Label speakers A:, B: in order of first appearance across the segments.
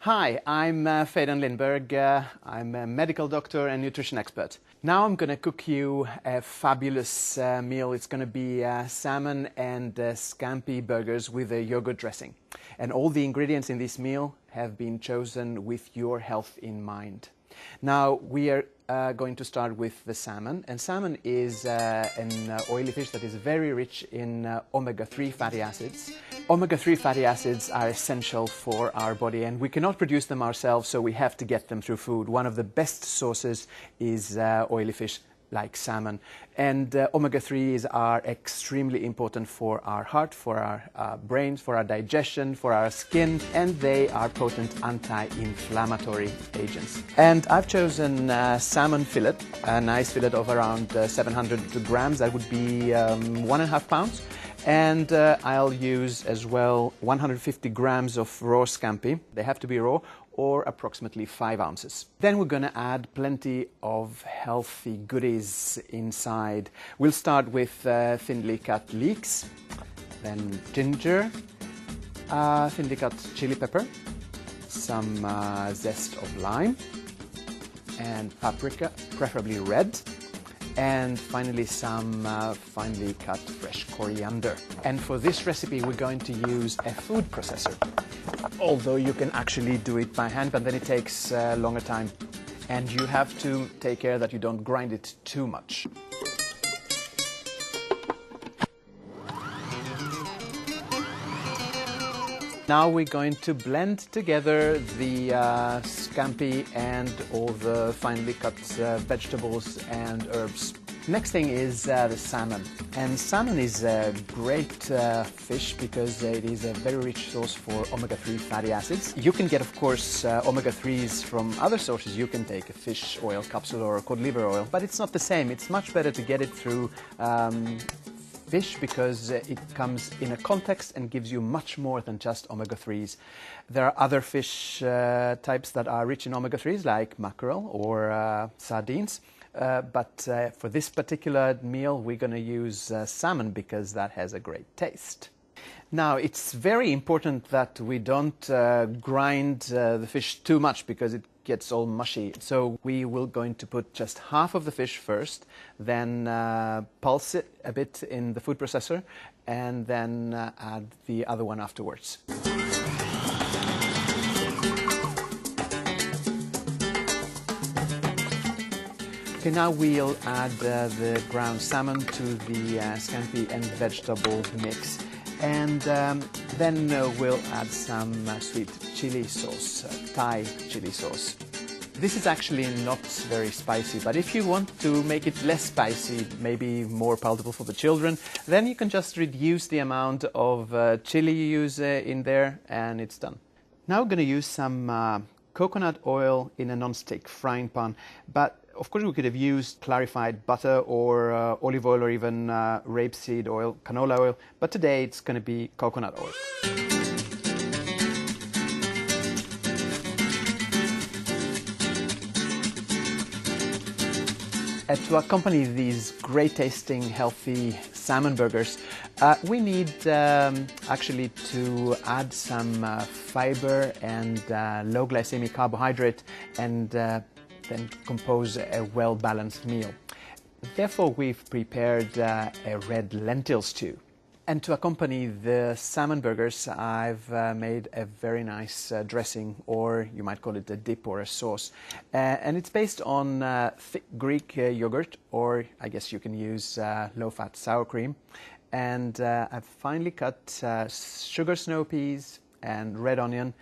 A: Hi, I'm Fedon Lindberg. I'm a medical doctor and nutrition expert. Now I'm going to cook you a fabulous meal. It's going to be salmon and scampi burgers with a yogurt dressing. And all the ingredients in this meal have been chosen with your health in mind. Now we are going to start with the salmon, and salmon is an oily fish that is very rich in omega-3 fatty acids. Omega-3 fatty acids are essential for our body, and we cannot produce them ourselves, so we have to get them through food. One of the best sources is oily fish like salmon, and omega-3s are extremely important for our heart, for our brains, for our digestion, for our skin, and they are potent anti-inflammatory agents. And I've chosen salmon fillet, a nice fillet of around 700 grams. That would be 1.5 pounds. And I'll use as well 150 grams of raw scampi. They have to be raw, or approximately 5 ounces. Then we're going to add plenty of healthy goodies inside. We'll start with thinly cut leeks, then ginger, thinly cut chili pepper, some zest of lime, and paprika, preferably red, and finally some finely cut fresh coriander. And for this recipe we're going to use a food processor, although you can actually do it by hand, but then it takes a longer time, and you have to take care that you don't grind it too much. Now we're going to blend together the scampi and all the finely cut vegetables and herbs. Next thing is the salmon. And salmon is a great fish because it is a very rich source for omega-3 fatty acids. You can get, of course, omega-3s from other sources. You can take a fish oil capsule or a cod liver oil, but it's not the same. It's much better to get it through fish because it comes in a context and gives you much more than just omega-3s. There are other fish types that are rich in omega-3s like mackerel or sardines. But for this particular meal we're going to use salmon because that has a great taste. Now it's very important that we don't grind the fish too much because it gets all mushy. So we will going to put just half of the fish first, then pulse it a bit in the food processor, and then add the other one afterwards. Okay, now we'll add the ground salmon to the scampi and vegetable mix, and then we'll add some sweet chili sauce, Thai chili sauce. This is actually not very spicy, but if you want to make it less spicy, maybe more palatable for the children, then you can just reduce the amount of chili you use in there, and it's done. Now we're going to use some coconut oil in a non-stick frying pan, but of course we could have used clarified butter or olive oil or even rapeseed oil, canola oil, but today it's going to be coconut oil. To accompany these great tasting healthy salmon burgers, we need actually to add some fiber and low glycemic carbohydrate and then compose a well-balanced meal. Therefore we've prepared a red lentil stew. And to accompany the salmon burgers I've made a very nice dressing, or you might call it a dip or a sauce. And it's based on thick Greek yogurt, or I guess you can use low-fat sour cream. And I've finely cut sugar snow peas and red onion,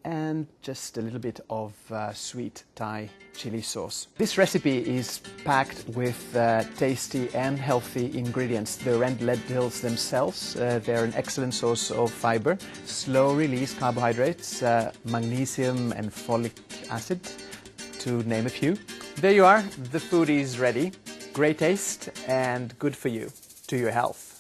A: and just a little bit of sweet Thai chili sauce. This recipe is packed with tasty and healthy ingredients. The red lentils themselves, they're an excellent source of fiber, slow-release carbohydrates, magnesium and folic acid, to name a few. There you are, the food is ready. Great taste and good for you, to your health.